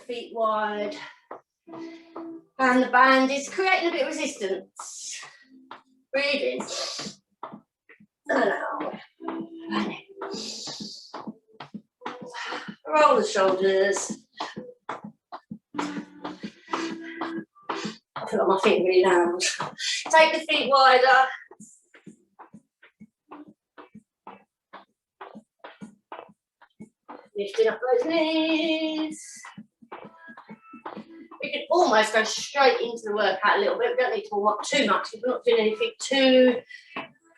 feet wide. And the band is creating a bit of resistance. Breathe in. And out. Roll the shoulders. I feel like my feet are really loud. Take the feet wider. Lifting up those knees. We can almost go straight into the workout a little bit. We don't need to warm up too much if we're not doing anything too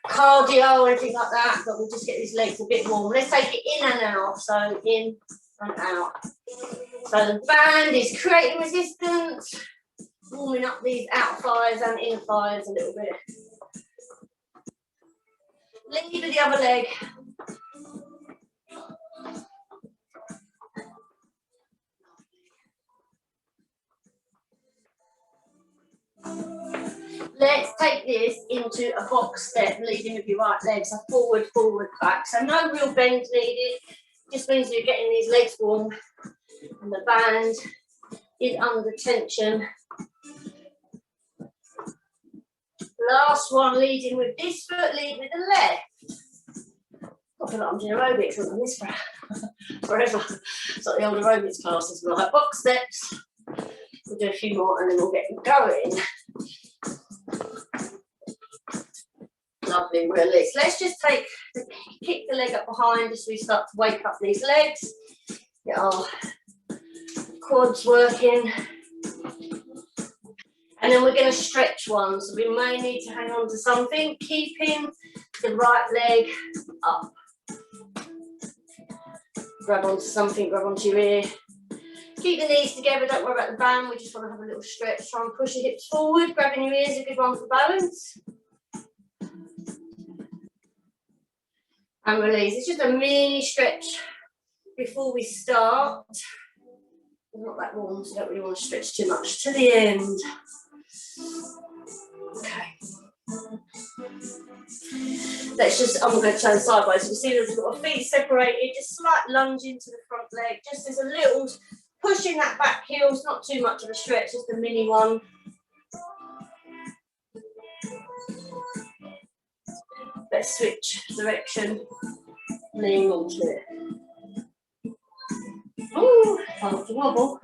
cardio or anything like that, but we'll just get these legs a bit warm. Let's take it in and out. So in and out. So the band is creating resistance, warming up these out thighs and inner thighs a little bit. Lead with the other leg. Let's take this into a box step, leading with your right leg, so forward, forward, back. So no real bend needed, just means you're getting these legs warm and the band is under tension. Last one, leading with this foot, lead with the left. I feel like I'm doing aerobics on this forever. It's like the old aerobics classes, we're like box steps. We'll do a few more and then we'll get going. Lovely, release. Let's just kick the leg up behind as we start to wake up these legs. Get our quads working. And then we're going to stretch one. So we may need to hang on to something, keeping the right leg up. Grab onto something, grab onto your ear. Keep the knees together, don't worry about the band. We just want to have a little stretch. Try and push your hips forward. Grabbing your ears, a good one for balance. And release. It's just a mini stretch before we start. It's not that warm, so don't really want to stretch too much to the end. Okay. Let's just, I'm going to turn sideways. You see we've got our feet separated, just slight lunge into the front leg. Just as a little pushing that back heel. It's not too much of a stretch, just a mini one. Let's switch direction, lean onto it. Ooh, start to wobble.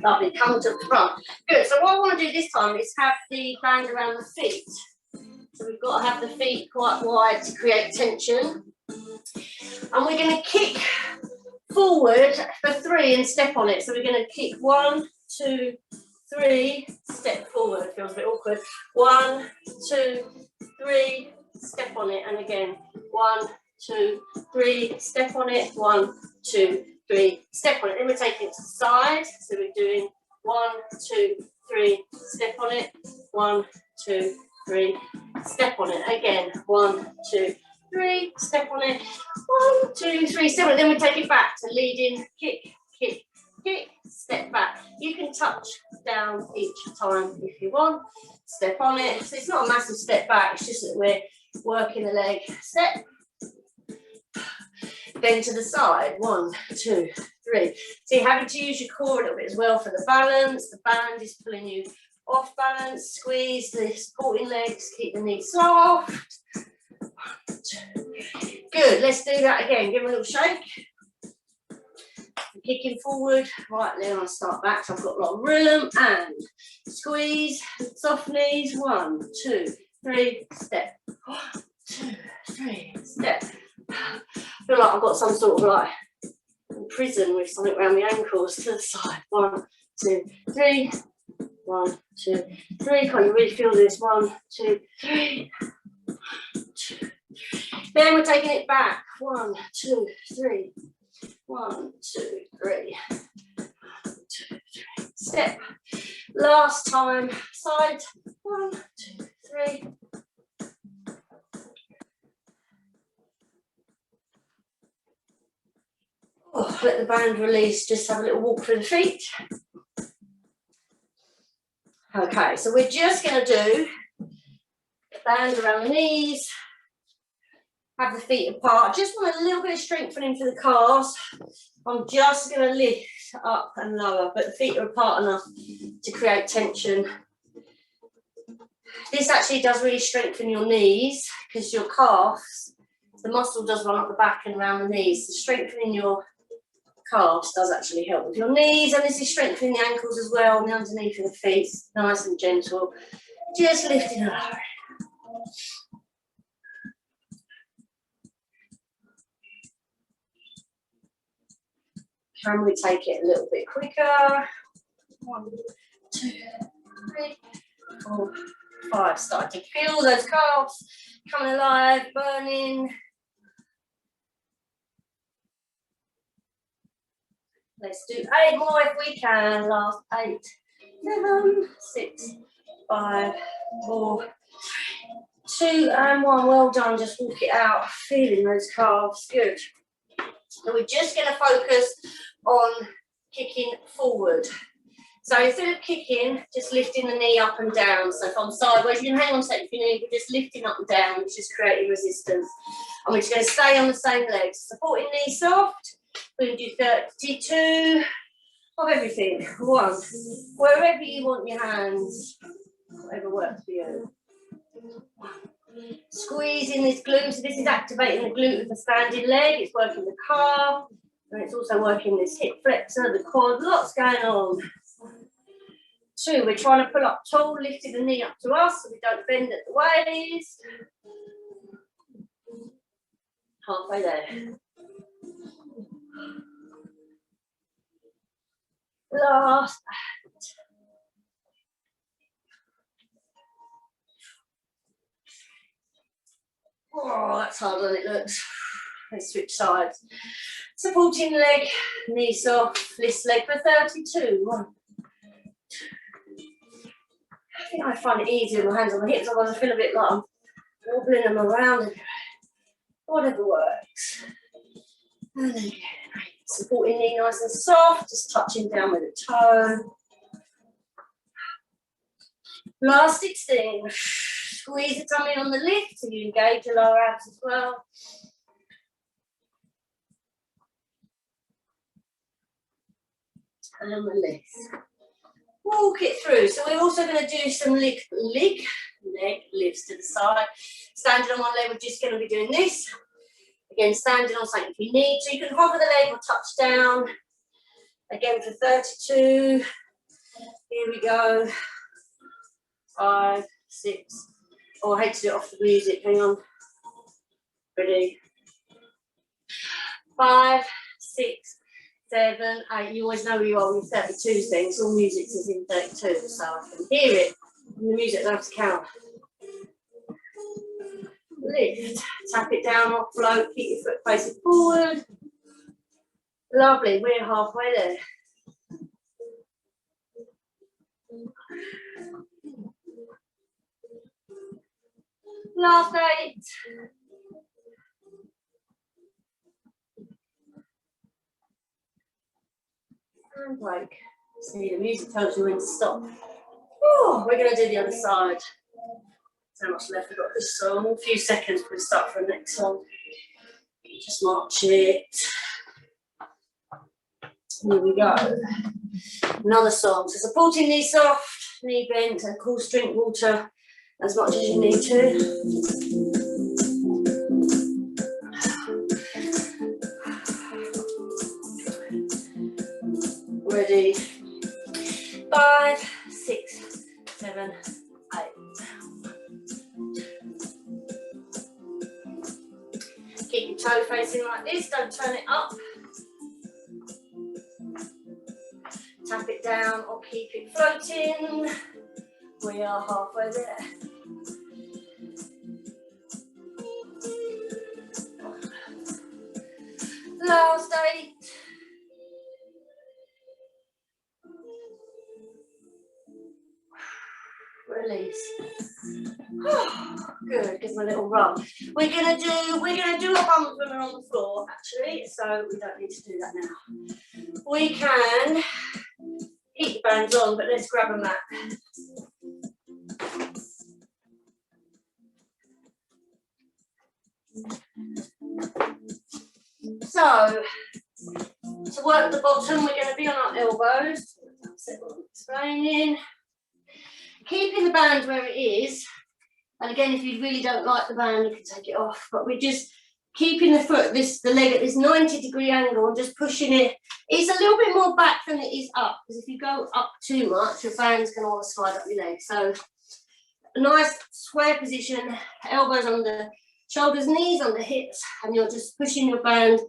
Lovely, come to the front. Good, so what I want to do this time is have the band around the feet. So we've got to have the feet quite wide to create tension. And we're going to kick forward for 3 and step on it. So we're going to kick 1, 2, 3, step forward. Feels a bit awkward. 1, 2, 3, step on it. And again, 1, 2, 3, step on it. 1, 2, 3, step on it. Then we're taking it to the side. So we're doing 1, 2, 3, step on it. 1, 2, 3, step on it. Again, 1, 2, 3, step on it. 1, 2, 3, step on it. Then we take it back to leading, kick, kick, kick, step back. You can touch down each time if you want. Step on it. So it's not a massive step back, it's just that we're working the leg. Step. Then to the side. 1, 2, 3. So you're having to use your core a little bit as well for the balance. The band is pulling you off balance. Squeeze the supporting legs. Keep the knees soft. 1, 2. Good. Let's do that again. Give them a little shake. Kicking forward, right then I'll start back, so I've got a lot of room, and squeeze, soft knees, 1, 2, 3, step, 1, 2, 3, step. I feel like I've got some sort of like prison with something around my ankles. To the side, 1, 2, 3, 1, 2, 3, can't you really feel this? 1, 2, 3, 2, 3. Then we're taking it back, 1, 2, 3. 1, 2, 3. 1, 2, 3. Step. Last time. Side. 1, 2, 3. Oh, let the band release. Just have a little walk through the feet. Okay, so we're just going to do the band around the knees. Have the feet apart. Just want a little bit of strengthening for the calves. I'm just going to lift up and lower, but the feet are apart enough to create tension. This actually does really strengthen your knees because your calves, the muscle does run up the back and around the knees. So strengthening your calves does actually help with your knees, and this is strengthening the ankles as well, and the underneath of the feet, nice and gentle. Just lifting and lowering. Can we take it a little bit quicker? 1, 2, 3, 4, 5. Starting to feel those calves coming alive, burning. Let's do 8 more if we can. Last 8, 7, 6, 5, 4, 2 and 1. Well done. Just walk it out, feeling those calves. Good. So we're just going to focus on kicking forward. So instead of kicking, just lifting the knee up and down. So if I'm sideways, you can hang on to your knee, but just lifting up and down, which is creating resistance. And we're just going to stay on the same legs. Supporting knee soft. We're going to do 32 of everything. 1. Wherever you want your hands, whatever works for you. Squeezing this glute. So this is activating the glute of the standing leg. It's working the calf. And it's also working this hip flexor, the quad. Lots going on. 2, we're trying to pull up tall, lifting the knee up to us so we don't bend at the waist. Halfway there. Last. Oh, that's harder than it looks. Let's switch sides. Supporting leg, knee soft, this leg for 32. 1. I think I find it easier with my hands on my hips, otherwise I feel a bit like I'm wobbling them around. Whatever works. And then again, great. Supporting knee nice and soft, just touching down with the toe. Last 16. Squeeze the tummy on the lift so you engage your lower abs as well. And on the lift. Walk it through. So we're also going to do some leg lifts to the side. Standing on one leg, we're just going to be doing this. Again, standing on something if you need to. You can hover the leg or touch down. Again for 32. Here we go. 5, 6. Oh, I hate to do it off the music. Hang on. Ready? 5, 6, 7, 8. You always know where you are when you're 32 things. All music is in 32, so I can hear it. And the music doesn't have to count. Lift. Tap it down or float. Keep your foot facing forward. Lovely. We're halfway there. Last 8. And break. See, the music tells you when to stop. Oh, we're going to do the other side. So much left. We've got this song. A few seconds before we start for the next song. Just march it. Here we go. Another song. So supporting knee soft, knee bent, and of course drink water as much as you need to. Ready? 5, 6, 7, 8. Keep your toe facing like this, don't turn it up. Tap it down or keep it floating. We are halfway there. Last 8. Release. Good, gives me a little rub. We're gonna do a bum when we're on the floor, actually, so we don't need to do that now. We can keep the bands on, but let's grab a mat. So, to work the bottom, we're going to be on our elbows. That's what I'm explaining. Keeping the band where it is. And again, if you really don't like the band, you can take it off. But we're just keeping the foot, the leg at this 90-degree angle and just pushing it. It's a little bit more back than it is up, because if you go up too much, your band's going to want to slide up your leg. So a nice square position, elbows on the shoulders, knees on the hips, and you're just pushing your band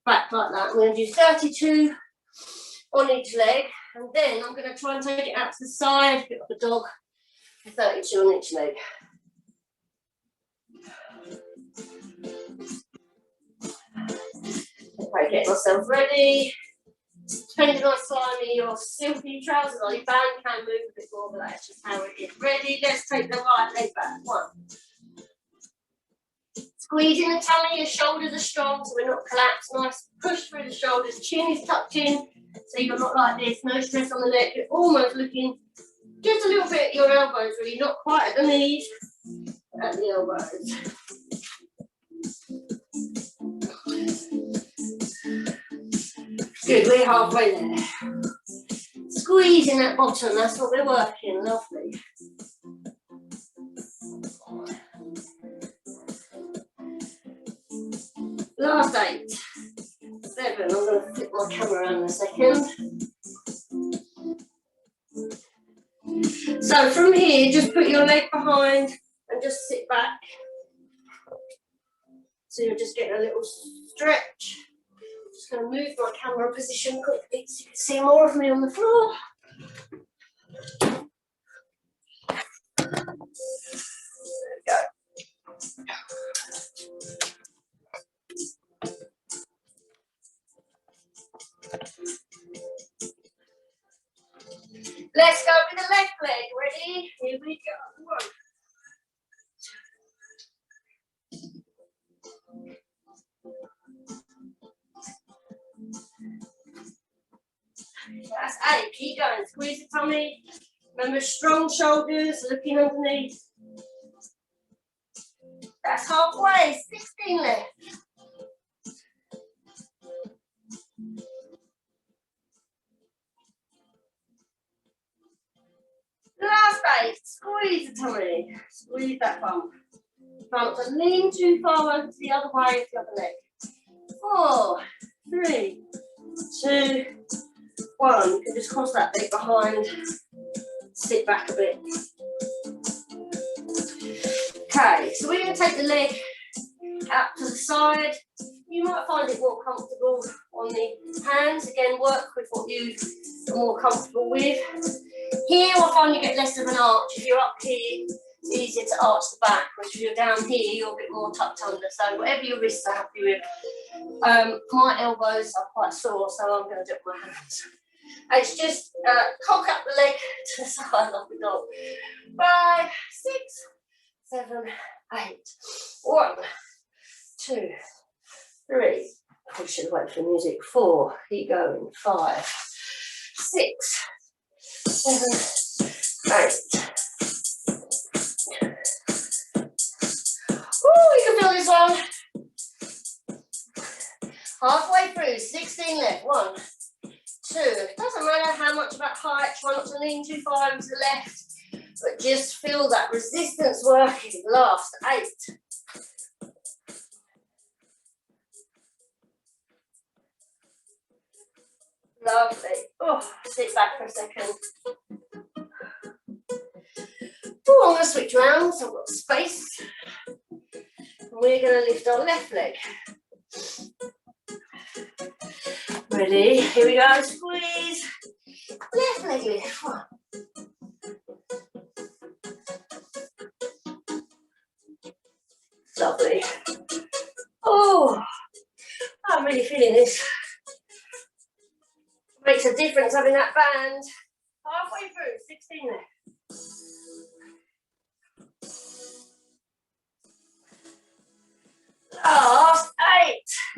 back like that. I'm going to do 32 on each leg, and then I'm going to try and take it out to the side, bit like a dog, 32 on each leg. Okay, get myself ready. Depending on how slimy your silky trousers are, your band can move a bit more, but that's just how it is. Ready? Let's take the right leg back. 1. Squeezing the tummy, your shoulders are strong, so we're not collapsed. Nice push through the shoulders, chin is tucked in, so you're not like this, no stress on the neck. You're almost looking just a little bit at your elbows, really, not quite at the knees, at the elbows. Good, we're halfway there. Squeezing that bottom, that's what we're working, lovely. Last 8, 7, I'm going to flip my camera around in a second. So from here, just put your leg behind and just sit back. So you're just getting a little stretch. I'm just going to move my camera position quickly so you can see more of me on the floor. There we go. Let's go with the left leg. Ready? Here we go. 1. That's 8. Keep going. Squeeze the tummy. Remember, strong shoulders, looking underneath. That's halfway. 16 left. Last 8. Squeeze the tummy. Squeeze that bump. Try not to lean too far over to the other way of the other leg. 4, 3, 2, 1. You can just cross that leg behind. Sit back a bit. Okay, so we're going to take the leg out to the side. You might find it more comfortable on the hands. Again, work with what you are more comfortable with. Here, I find you get less of an arch. If you're up here, it's easier to arch the back, whereas if you're down here, you're a bit more tucked under. So whatever your wrists are happy with. My elbows are quite sore, so I'm going to do it with my hands. It's just cock up the leg to the side like a dog. 5, 6, 7, 8. 1, 2, 3. Push it away from the music. 4. Keep going. 5, 6, 7, 8. Oh, you can feel this one. Halfway through. 16 left. 1, 2. It doesn't matter how much about height. Try not to lean too far into the left, but just feel that resistance working. Last 8. Lovely. Oh, sit back for a second. Oh, I'm going to switch around so I've got space. We're going to lift our left leg. Ready? Here we go. Squeeze. Left leg lift. 1. Lovely. Oh, I'm really feeling this. Makes a difference having that band. Halfway through, 16 left. Last 8,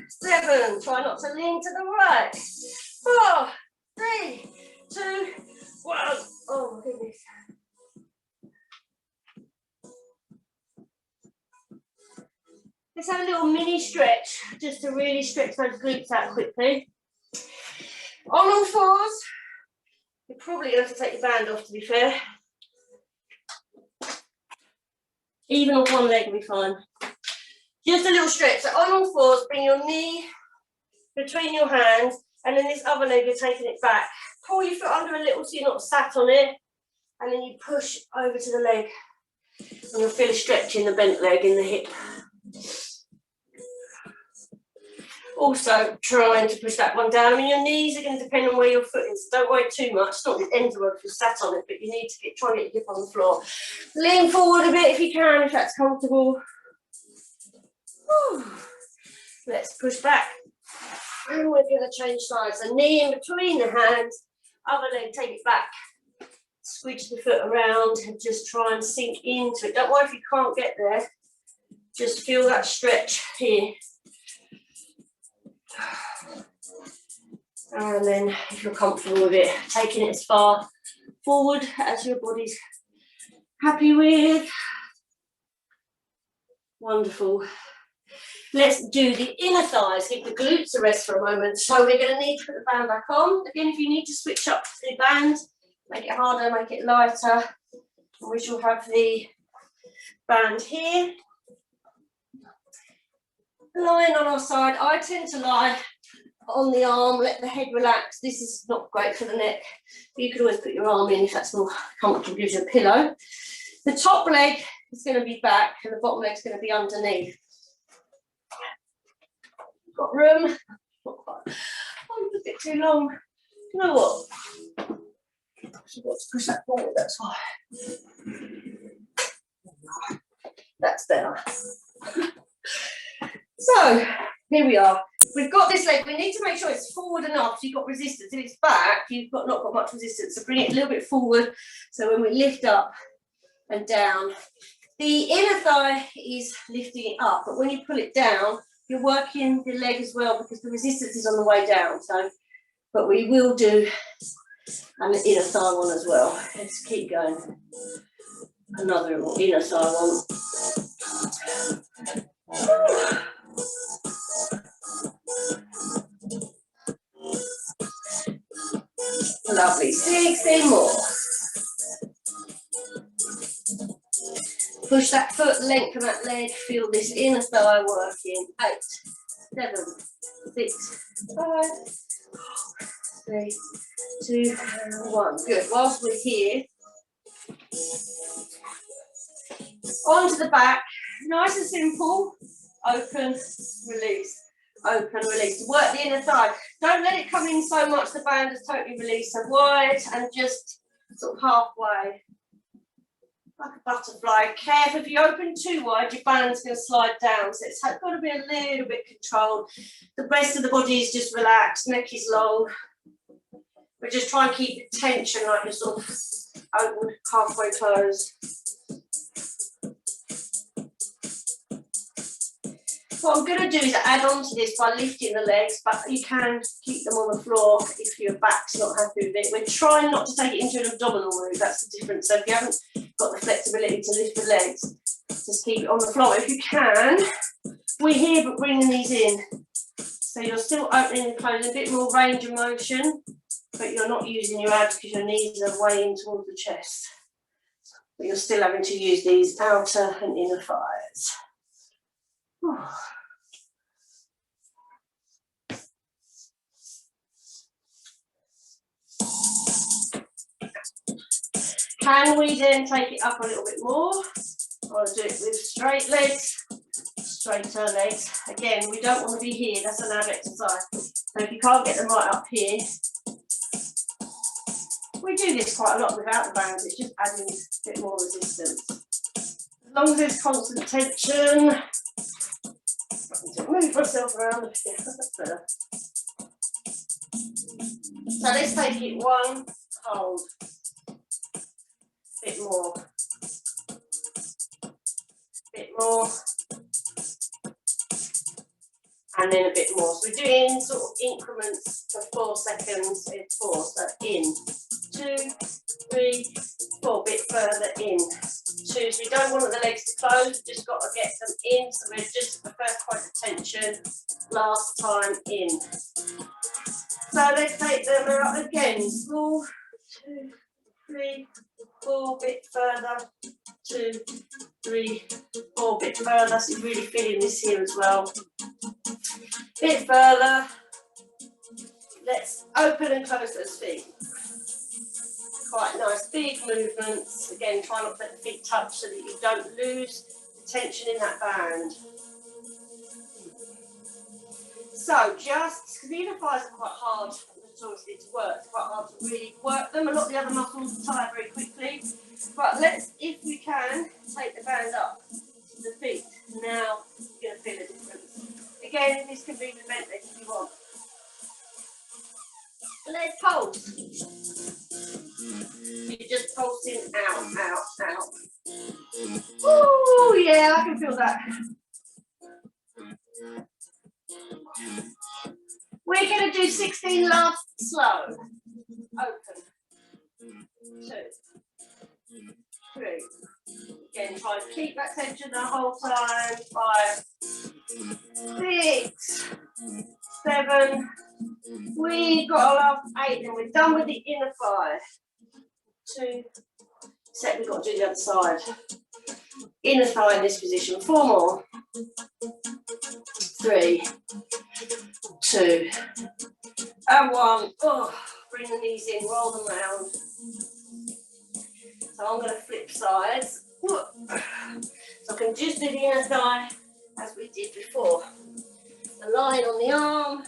7. Try not to lean to the right. 4, 3, 2, 1. Oh my goodness. Let's have a little mini stretch, just to really stretch those glutes out quickly. On all fours. You're probably going to have to take your band off, to be fair. Even on one leg will be fine. Just a little stretch. So on all fours, bring your knee between your hands, and then this other leg, you're taking it back. Pull your foot under a little so you're not sat on it, and then you push over to the leg. And you'll feel a stretch in the bent leg in the hip. Also trying to push that one down. I mean, your knees are going to depend on where your foot is. Don't worry too much. It's not the end of the world if you're sat on it, but you need to try and get your hip on the floor. Lean forward a bit if you can, if that's comfortable. Whew. Let's push back. And we're going to change sides. So knee in between the hands, other leg, take it back. Squeeze the foot around and just try and sink into it. Don't worry if you can't get there. Just feel that stretch here. And then if you're comfortable with it, taking it as far forward as your body's happy with. Wonderful. Let's do the inner thighs. Give the glutes a rest for a moment. So we're going to need to put the band back on. Again, if you need to switch up the band, make it harder, make it lighter. We shall have the band here. Lying on our side. I tend to lie on the arm, let the head relax. This is not great for the neck. You could always put your arm in if that's more comfortable, gives you a pillow. The top leg is going to be back and the bottom leg is going to be underneath. Got room. Oh, a bit too long. You know what? I've got to push that forward, that's why. That's better. So, here we are. We've got this leg. We need to make sure it's forward enough so you've got resistance. If it's back, you've not got much resistance. So bring it a little bit forward. So when we lift up and down, the inner thigh is lifting it up. But when you pull it down, you're working the leg as well because the resistance is on the way down. So, but we will do an inner thigh one as well. Let's keep going. Another inner thigh one. Lovely. 16 more. Push that foot, lengthen that leg, feel this inner thigh working. 8, 7, 6, 5, 3, 2, 1. Good. Whilst we're here, onto the back. Nice and simple. Open, release. Open, release. Work the inner thigh. Don't let it come in so much the band is totally released. So wide and just sort of halfway. Like a butterfly. Careful, if you open too wide, your band's going to slide down. So it's got to be a little bit controlled. The rest of the body is just relaxed. Neck is long. But just try and keep the tension like you're sort of open, halfway closed. What I'm going to do is add on to this by lifting the legs, but you can keep them on the floor if your back's not happy with it. We're trying not to take it into an abdominal move, that's the difference. So if you haven't got the flexibility to lift the legs, just keep it on the floor. If you can, we're here but bringing these in. So you're still opening and closing, a bit more range of motion, but you're not using your abs because your knees are way in towards the chest. But you're still having to use these outer and inner thighs. Can we then take it up a little bit more? I want to do it with straight legs, straighter legs. Again, we don't want to be here, that's an ab exercise. So if you can't get them right up here, we do this quite a lot without the bands, it's just adding a bit more resistance. As long as there's constant tension, move myself around, yeah, that's better. So let's take it one, hold. Bit more, and then a bit more. So we're doing sort of increments for 4 seconds. It's 4, so in 2, 3, 4, a bit further in. 2, so we don't want the legs to close, just got to get them in, so we're just the first point of tension, last time in. So let's take them out again, 4, 2, 3, 4, a bit further, 2, 3, 4, a bit further, so you're really feeling this here as well. Bit further, let's open and close those feet. Quite nice, big movements. Again, try not to let the feet touch so that you don't lose the tension in that band. So just, because the inner thighs are quite hard notoriously to work, it's quite hard to really work them. A lot of the other muscles tire very quickly. But let's, if we can, take the band up to the feet. Now you're going to feel a difference. Again, this can be the bent leg if you want. Let's pulse. You're just pulsing out, out, out. Oh yeah, I can feel that. We're going to do 16 last slow. Open. 2, 3. Again, try to keep that tension the whole time. 5, 6, 7. We got our last 8 and we're done with the inner thigh. 2. Set, we've got to do the other side. Inner thigh in this position. 4 more. 3, 2, and 1. Oh, bring the knees in, roll them round. So I'm going to flip sides. So I can just do the inner thigh as we did before. The line on the arm.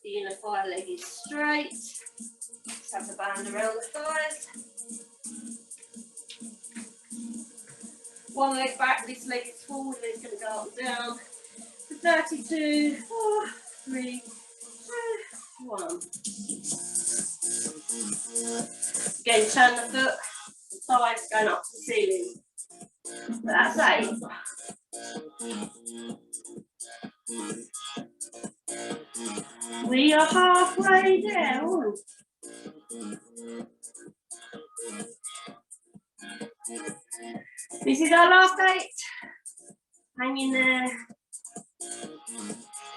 The inner thigh leg is straight. Just have the band around the thighs. One leg back, this leg is forward, it's going to go up and down. For 32, 4, 3, 2, 1. Again, turn the foot, the thighs going up to the ceiling. That's 8. We are halfway down. This is our last 8. Hang in there.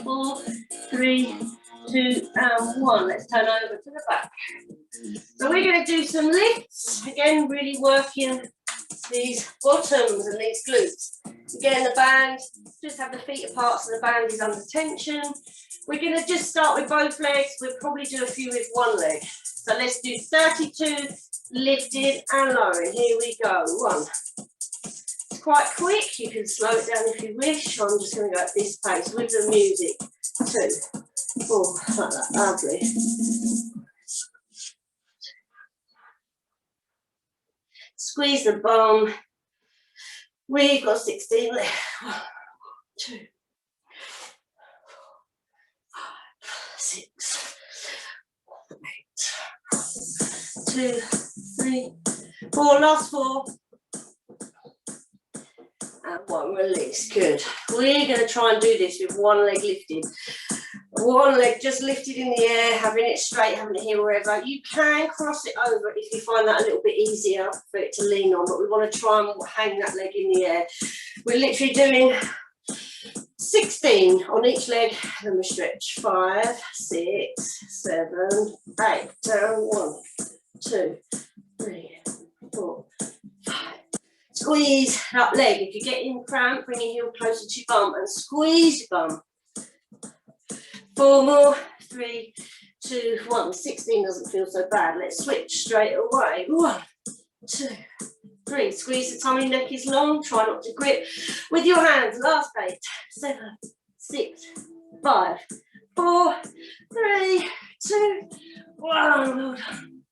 4, 3, 2, and 1. Let's turn over to the back. So we're going to do some lifts. Again, really working these bottoms and these glutes. Again, the band, just have the feet apart so the band is under tension. We're going to just start with both legs. We'll probably do a few with one leg. So let's do 32, lifted and lowering. Here we go. 1. It's quite quick. You can slow it down if you wish. I'm just going to go at this pace with the music. 2, 4, like that. Lovely. Squeeze the bum. We've got 16 left. 1, 2, 4, 5, 6, 8. 2, 3, 4. Last 4. And 1 release. Good. We're going to try and do this with one leg lifted. One leg just lifted in the air, having it straight, having it here, wherever. You can cross it over if you find that a little bit easier for it to lean on, but we want to try and hang that leg in the air. We're literally doing 16 on each leg, then we stretch. 5, 6, 7, 8. Down. 1, 2, 3, 4, 5. Squeeze that leg. If you're getting cramp, bring your heel closer to your bum and squeeze your bum. 4 more. 3, 2, 1. 16 doesn't feel so bad. Let's switch straight away. 1, 2, 3. Squeeze the tummy, neck is long. Try not to grip with your hands. Last 8, 7, 6, 5, 4, 3, 2, 1. Well done.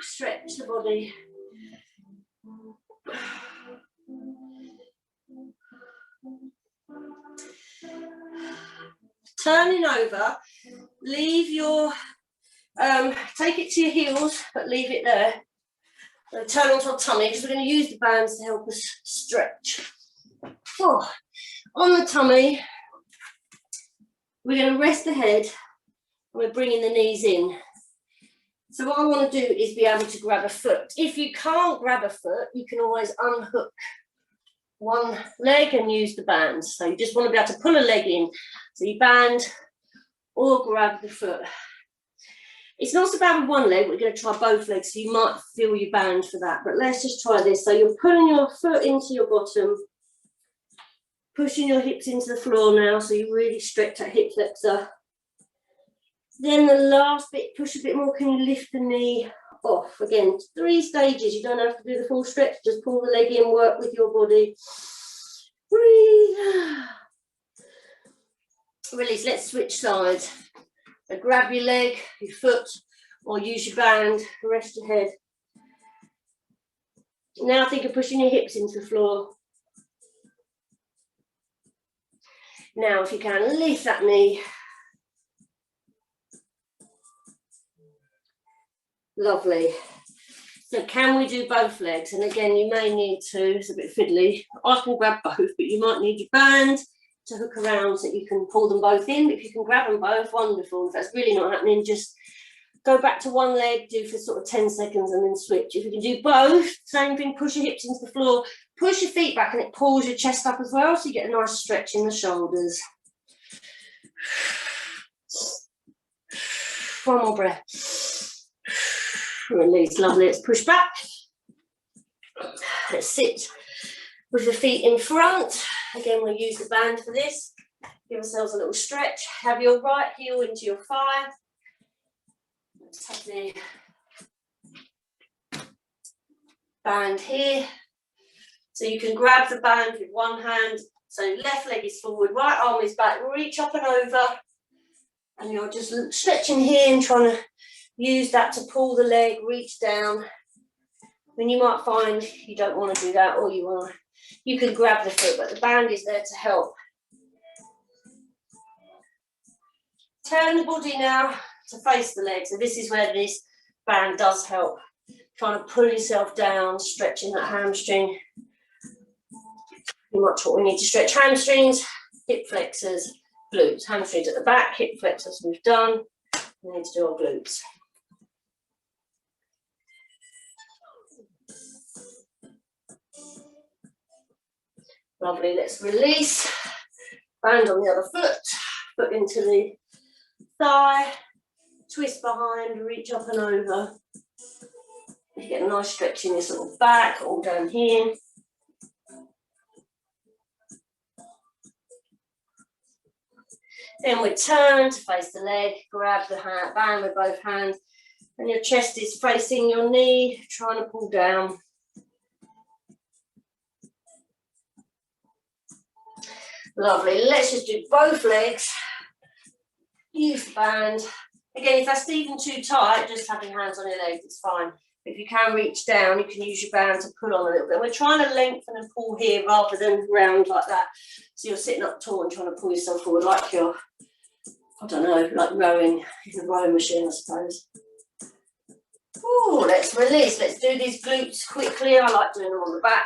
Stretch the body. Turning over, leave your, take it to your heels, but leave it there. Turn onto our tummy because we're going to use the bands to help us stretch. On the tummy, we're going to rest the head We're bringing the knees in. So what I want to do is be able to grab a foot. If you can't grab a foot, you can always unhook one leg and use the band. So you just want to be able to pull a leg in. So you band or grab the foot. It's not so bad with one leg, we're going to try both legs, so you might feel your band for that. But let's just try this. So you're pulling your foot into your bottom, pushing your hips into the floor now, so you really stretch that hip flexor. Then the last bit, push a bit more, can you lift the knee off? Again, 3 stages, you don't have to do the full stretch, just pull the leg in, work with your body. Breathe. Release, let's switch sides. So grab your leg, your foot, or use your band, rest your head. Now think of pushing your hips into the floor. Now if you can, lift that knee. Lovely. So can we do both legs? And again, you may need to, it's a bit fiddly. I can grab both, but you might need your band to hook around so you can pull them both in. But if you can grab them both, wonderful. If that's really not happening, just go back to one leg, do for sort of 10 seconds and then switch. If you can do both, same thing, push your hips into the floor, push your feet back and it pulls your chest up as well, so you get a nice stretch in the shoulders. One more breath. Release, lovely, let's push back. Let's sit with the feet in front. Again, we'll use the band for this. Give ourselves a little stretch. Have your right heel into your thigh. Let's have the band here. So you can grab the band with one hand. So left leg is forward, right arm is back. Reach up and over. And you're just stretching here and trying to use that to pull the leg, reach down. Then you might find you don't want to do that, or you can grab the foot, but the band is there to help. Turn the body now to face the leg. So this is where this band does help. Trying to pull yourself down, stretching that hamstring. Pretty much what we need to stretch: hamstrings, hip flexors, glutes. Hamstrings at the back, hip flexors we've done. We need to do our glutes. Lovely, let's release. Band on the other foot, foot into the thigh, twist behind, reach up and over. You get a nice stretch in this little back, all down here. Then we turn to face the leg, grab the band with both hands, and your chest is facing your knee, trying to pull down. Lovely, let's just do both legs. Use the band. Again, if that's even too tight, just have your hands on your legs, it's fine. If you can reach down, you can use your band to pull on a little bit. We're trying to lengthen and pull here rather than round like that. So you're sitting up tall and trying to pull yourself forward like you're, I don't know, like rowing in a rowing machine, I suppose. Oh, let's release. Let's do these glutes quickly. I like doing them on the back.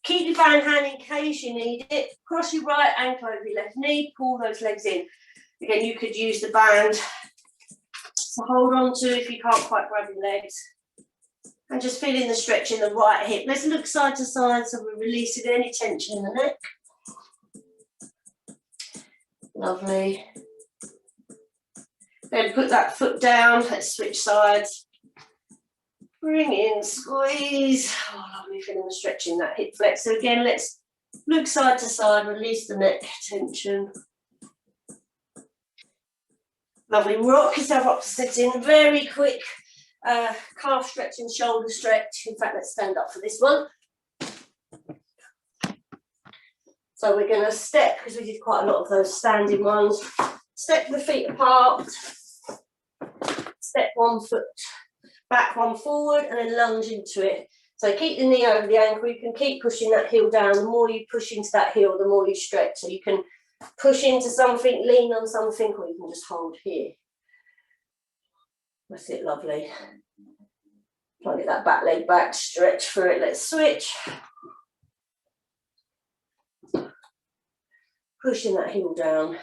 Keep your band hand in case you need it. Cross your right ankle over your left knee. Pull those legs in. Again, you could use the band to hold on to if you can't quite grab your legs. And just feeling the stretch in the right hip. Let's look side to side so we're releasing any tension in the neck. Lovely. Then put that foot down. Let's switch sides. Bring in, squeeze. Oh, lovely, feeling the stretch in that hip flex. So again, let's look side to side, release the neck tension. Lovely, rock yourself up to sitting, very quick calf stretch and shoulder stretch. In fact, let's stand up for this one. So we're going to step, because we did quite a lot of those standing ones. Step the feet apart, step one foot back, one forward, and then lunge into it. So keep the knee over the ankle. You can keep pushing that heel down. The more you push into that heel, the more you stretch. So you can push into something, lean on something, or you can just hold here. That's it, lovely. Try and get that back leg back, stretch through it. Let's switch. Pushing that heel down.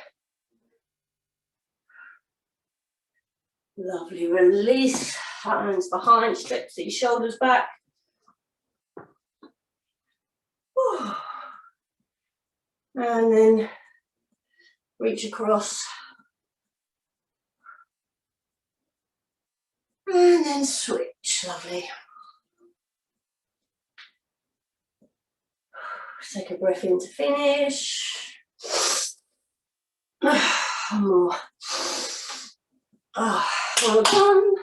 Lovely, release, hands behind, stretch these shoulders back. And then reach across. And then switch, lovely. Take a breath in to finish. One more. Well done.